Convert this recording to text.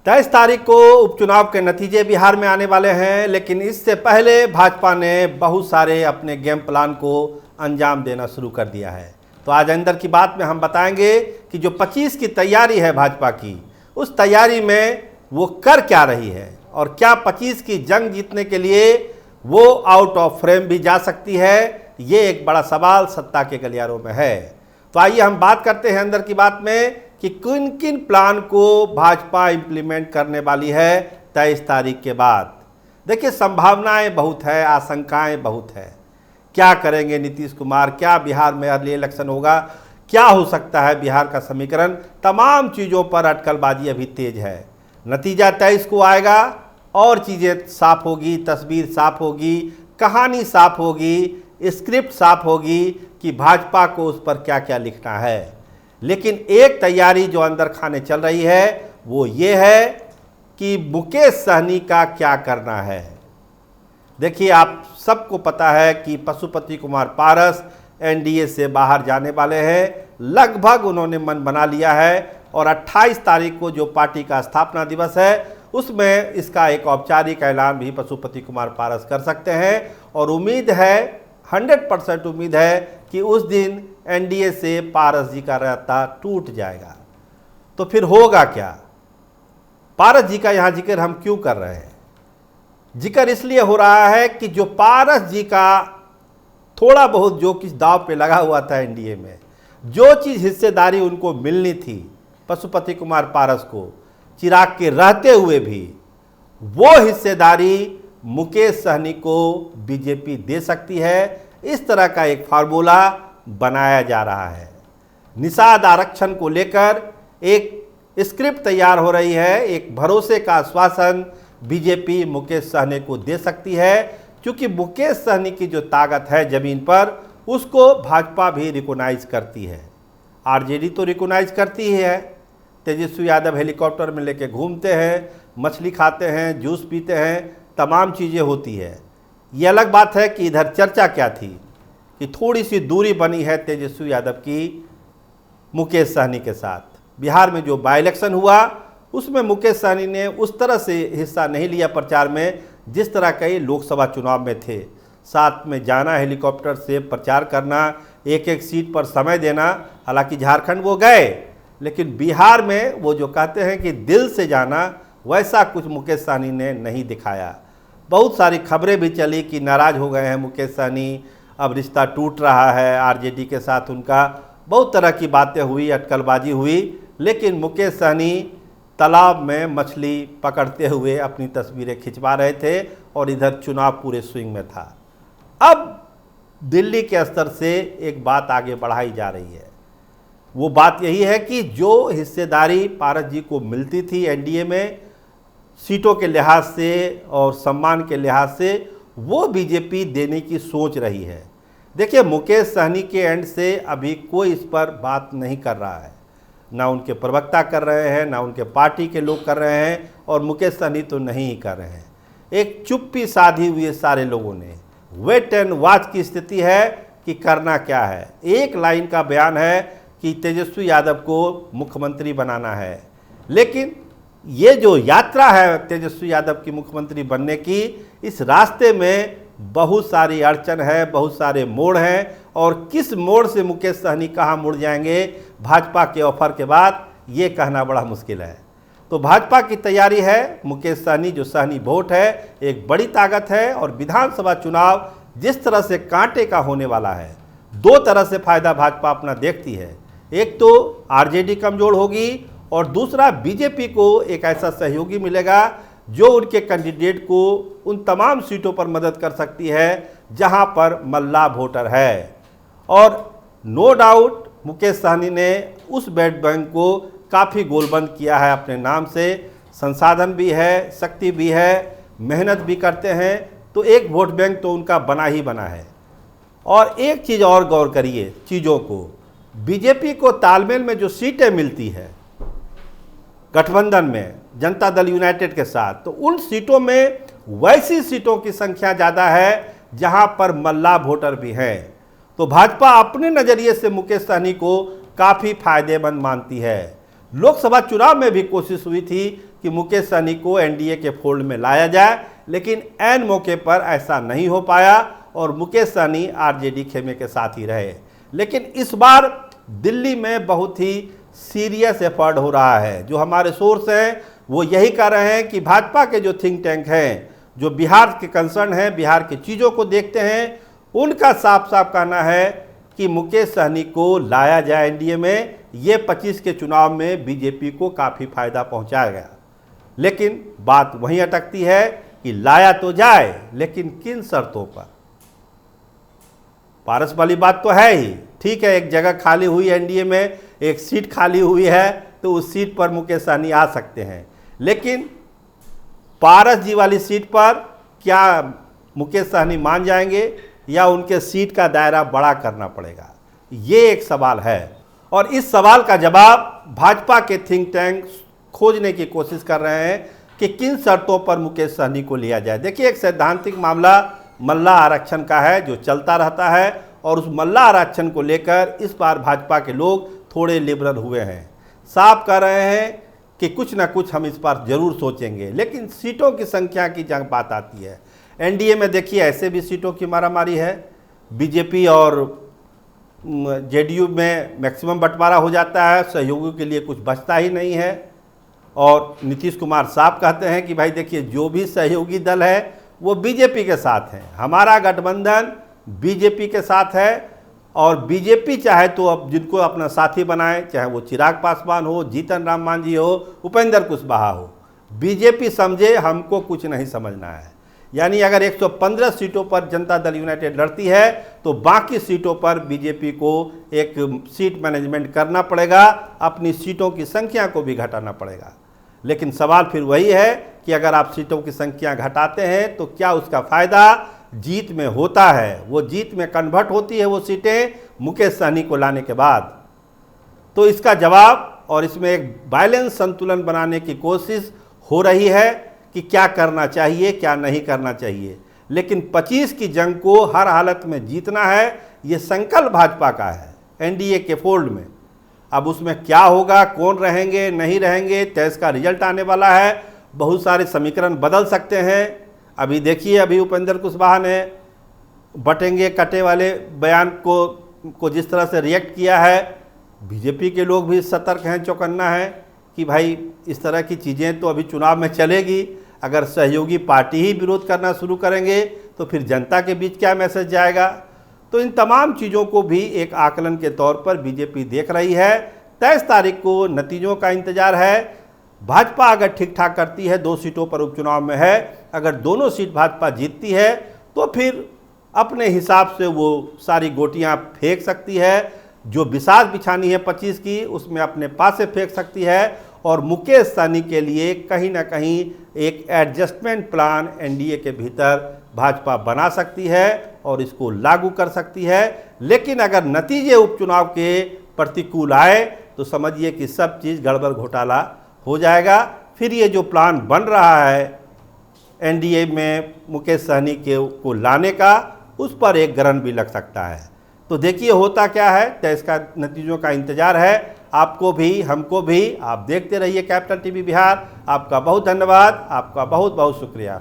23 तारीख को उपचुनाव के नतीजे बिहार में आने वाले हैं, लेकिन इससे पहले भाजपा ने बहुत सारे अपने गेम प्लान को अंजाम देना शुरू कर दिया है। तो आज अंदर की बात में हम बताएंगे कि जो 25 की तैयारी है भाजपा की, उस तैयारी में वो कर क्या रही है और क्या 25 की जंग जीतने के लिए वो आउट ऑफ फ्रेम भी जा सकती है। ये एक बड़ा सवाल सत्ता के गलियारों में है। तो आइए हम बात करते हैं अंदर की बात में कि किन किन प्लान को भाजपा इंप्लीमेंट करने वाली है 23 तारीख के बाद। देखिए, संभावनाएं बहुत है, आशंकाएं बहुत है। क्या करेंगे नीतीश कुमार, क्या बिहार में अर्ली इलेक्शन होगा, क्या हो सकता है बिहार का समीकरण, तमाम चीज़ों पर अटकलबाजी अभी तेज है। नतीजा 23 को आएगा और चीज़ें साफ होगी, तस्वीर साफ होगी, कहानी साफ होगी, स्क्रिप्ट साफ होगी कि भाजपा को उस पर क्या क्या लिखना है। लेकिन एक तैयारी जो अंदर खाने चल रही है वो ये है कि मुकेश सहनी का क्या करना है। देखिए, आप सबको पता है कि पशुपति कुमार पारस एनडीए से बाहर जाने वाले हैं। लगभग उन्होंने मन बना लिया है और 28 तारीख को जो पार्टी का स्थापना दिवस है उसमें इसका एक औपचारिक ऐलान भी पशुपति कुमार पारस कर सकते हैं। और उम्मीद है, 100% उम्मीद है कि उस दिन एनडीए से पारस जी का रास्ता टूट जाएगा। तो फिर होगा क्या? पारस जी का यहाँ जिक्र हम क्यों कर रहे हैं? जिक्र इसलिए हो रहा है कि जो पारस जी का थोड़ा बहुत जो किस दाव पे लगा हुआ था एनडीए में, जो चीज़ हिस्सेदारी उनको मिलनी थी पशुपति कुमार पारस को चिराग के रहते हुए भी, वो हिस्सेदारी मुकेश सहनी को बीजेपी दे सकती है। इस तरह का एक फार्मूला बनाया जा रहा है। निषाद आरक्षण को लेकर एक स्क्रिप्ट तैयार हो रही है। एक भरोसे का आश्वासन बीजेपी मुकेश सहनी को दे सकती है, क्योंकि मुकेश सहनी की जो ताकत है ज़मीन पर, उसको भाजपा भी रिकॉग्नाइज करती है। आरजेडी तो रिकॉग्नाइज करती ही है। तेजस्वी यादव हेलीकॉप्टर में लेके घूमते हैं, मछली खाते हैं, जूस पीते हैं, तमाम चीज़ें होती है। ये अलग बात है कि इधर चर्चा क्या थी कि थोड़ी सी दूरी बनी है तेजस्वी यादव की मुकेश सहनी के साथ। बिहार में जो बाई इलेक्शन हुआ उसमें मुकेश सहनी ने उस तरह से हिस्सा नहीं लिया प्रचार में जिस तरह कई लोकसभा चुनाव में थे। साथ में जाना, हेलीकॉप्टर से प्रचार करना, एक एक सीट पर समय देना। हालांकि झारखंड वो गए, लेकिन बिहार में वो जो कहते हैं कि दिल से जाना, वैसा कुछ मुकेश सहनी ने नहीं दिखाया। बहुत सारी खबरें भी चली कि नाराज़ हो गए हैं मुकेश सहनी, अब रिश्ता टूट रहा है आरजेडी के साथ उनका। बहुत तरह की बातें हुई, अटकलबाजी हुई, लेकिन मुकेश सहनी तालाब में मछली पकड़ते हुए अपनी तस्वीरें खिंचवा रहे थे और इधर चुनाव पूरे स्विंग में था। अब दिल्ली के स्तर से एक बात आगे बढ़ाई जा रही है। वो बात यही है कि जो हिस्सेदारी पारस जी को मिलती थी एनडीए में, सीटों के लिहाज से और सम्मान के लिहाज से, वो बीजेपी देने की सोच रही है। देखिए, मुकेश सहनी के एंड से अभी कोई इस पर बात नहीं कर रहा है। ना उनके प्रवक्ता कर रहे हैं, ना उनके पार्टी के लोग कर रहे हैं, और मुकेश सहनी तो नहीं ही कर रहे हैं। एक चुप्पी साधी हुई है सारे लोगों ने। वेट एंड वॉच की स्थिति है कि करना क्या है। एक लाइन का बयान है कि तेजस्वी यादव को मुख्यमंत्री बनाना है, लेकिन ये जो यात्रा है तेजस्वी यादव की मुख्यमंत्री बनने की, इस रास्ते में बहुत सारी अड़चन है, बहुत सारे मोड़ हैं, और किस मोड़ से मुकेश सहनी कहाँ मुड़ जाएंगे भाजपा के ऑफर के बाद, ये कहना बड़ा मुश्किल है। तो भाजपा की तैयारी है। मुकेश सहनी जो सहनी वोट है एक बड़ी ताकत है, और विधानसभा चुनाव जिस तरह से कांटे का होने वाला है, दो तरह से फायदा भाजपा अपना देखती है। एक तो आरजेडी कमजोर होगी, और दूसरा बीजेपी को एक ऐसा सहयोगी मिलेगा जो उनके कैंडिडेट को उन तमाम सीटों पर मदद कर सकती है जहां पर मल्ला वोटर है। और नो डाउट मुकेश सहनी ने उस वोट बैंक को काफ़ी गोलबंद किया है अपने नाम से। संसाधन भी है, शक्ति भी है, मेहनत भी करते हैं, तो एक वोट बैंक तो उनका बना ही बना है। और एक चीज़ और गौर करिए चीज़ों को, बीजेपी को तालमेल में जो सीटें मिलती है गठबंधन में जनता दल यूनाइटेड के साथ, तो उन सीटों में वैसी सीटों की संख्या ज़्यादा है जहां पर मल्ला वोटर भी हैं। तो भाजपा अपने नज़रिए से मुकेश सहनी को काफ़ी फायदेमंद मानती है। लोकसभा चुनाव में भी कोशिश हुई थी कि मुकेश सहनी को एनडीए के फोल्ड में लाया जाए, लेकिन ऐन मौके पर ऐसा नहीं हो पाया और मुकेश सहनी आरजेडी खेमे के साथ ही रहे। लेकिन इस बार दिल्ली में बहुत ही सीरियस एफर्ट हो रहा है। जो हमारे सोर्स हैं वो यही कह रहे हैं कि भाजपा के जो थिंक टैंक हैं, जो बिहार के कंसर्न हैं, बिहार की चीज़ों को देखते हैं, उनका साफ साफ कहना है कि मुकेश सहनी को लाया जाए एनडीए में। ये 25 के चुनाव में बीजेपी को काफ़ी फायदा पहुंचाएगा। लेकिन बात वहीं अटकती है कि लाया तो जाए, लेकिन किन शर्तों पर। पारस वाली बात तो है ही, ठीक है, एक जगह खाली हुई एनडीए में, एक सीट खाली हुई है, तो उस सीट पर मुकेश सहनी आ सकते हैं। लेकिन पारस जी वाली सीट पर क्या मुकेश सहनी मान जाएंगे या उनके सीट का दायरा बड़ा करना पड़ेगा, ये एक सवाल है। और इस सवाल का जवाब भाजपा के थिंक टैंक खोजने की कोशिश कर रहे हैं कि किन शर्तों पर मुकेश सहनी को लिया जाए। देखिए, एक सैद्धांतिक मामला मल्ला आरक्षण का है जो चलता रहता है, और उस मल्ला आरक्षण को लेकर इस बार भाजपा के लोग थोड़े लिबरल हुए हैं। साफ कह रहे हैं कि कुछ ना कुछ हम इस बार जरूर सोचेंगे। लेकिन सीटों की संख्या की जब बात आती है, एनडीए में देखिए ऐसे भी सीटों की मारामारी है। बीजेपी और जेडीयू में मैक्सिमम बंटवारा हो जाता है, सहयोगियों के लिए कुछ बचता ही नहीं है। और नीतीश कुमार साफ कहते हैं कि भाई देखिए, जो भी सहयोगी दल है वो बीजेपी के साथ है, हमारा गठबंधन बीजेपी के साथ है। और बीजेपी चाहे तो अब जिनको अपना साथी बनाए, चाहे वो चिराग पासवान हो, जीतन राम मांझी हो, उपेंद्र कुशवाहा हो, बीजेपी समझे हमको कुछ नहीं समझना है। यानी अगर 115 सीटों पर जनता दल यूनाइटेड लड़ती है तो बाकी सीटों पर बीजेपी को एक सीट मैनेजमेंट करना पड़ेगा, अपनी सीटों की संख्या को भी घटाना पड़ेगा। लेकिन सवाल फिर वही है कि अगर आप सीटों की संख्या घटाते हैं तो क्या उसका फ़ायदा जीत में होता है, वो जीत में कन्वर्ट होती है वो सीटें मुकेश सहनी को लाने के बाद। तो इसका जवाब और इसमें एक बैलेंस संतुलन बनाने की कोशिश हो रही है कि क्या करना चाहिए, क्या नहीं करना चाहिए। लेकिन 25 की जंग को हर हालत में जीतना है, ये संकल्प भाजपा का है एनडीए के फोल्ड में। अब उसमें क्या होगा, कौन रहेंगे नहीं रहेंगे, तेईस का रिजल्ट आने वाला है, बहुत सारे समीकरण बदल सकते हैं। अभी देखिए, अभी उपेंद्र कुशवाहा ने बटेंगे कटे वाले बयान को जिस तरह से रिएक्ट किया है, बीजेपी के लोग भी सतर्क हैं, चौकन्ना है कि भाई इस तरह की चीज़ें तो अभी चुनाव में चलेगी। अगर सहयोगी पार्टी ही विरोध करना शुरू करेंगे तो फिर जनता के बीच क्या मैसेज जाएगा। तो इन तमाम चीज़ों को भी एक आकलन के तौर पर बीजेपी देख रही है। 23 तारीख को नतीजों का इंतजार है। भाजपा अगर ठीक ठाक करती है, 2 सीटों पर उपचुनाव में है, अगर दोनों सीट भाजपा जीतती है तो फिर अपने हिसाब से वो सारी गोटियां फेंक सकती है। जो बिसात बिछानी है 25 की, उसमें अपने पास से फेंक सकती है। और मुकेश सहनी के लिए कहीं ना कहीं एक एडजस्टमेंट प्लान एनडीए के भीतर भाजपा बना सकती है और इसको लागू कर सकती है। लेकिन अगर नतीजे उपचुनाव के प्रतिकूल आए तो समझिए कि सब चीज़ गड़बड़ घोटाला हो जाएगा। फिर ये जो प्लान बन रहा है एनडीए में मुकेश सहनी को लाने का, उस पर एक ग्रहण भी लग सकता है। तो देखिए होता क्या है, तो इसका नतीजों का इंतजार है आपको भी, हमको भी। आप देखते रहिए कैपिटल टीवी बिहार। आपका बहुत धन्यवाद, आपका बहुत बहुत शुक्रिया।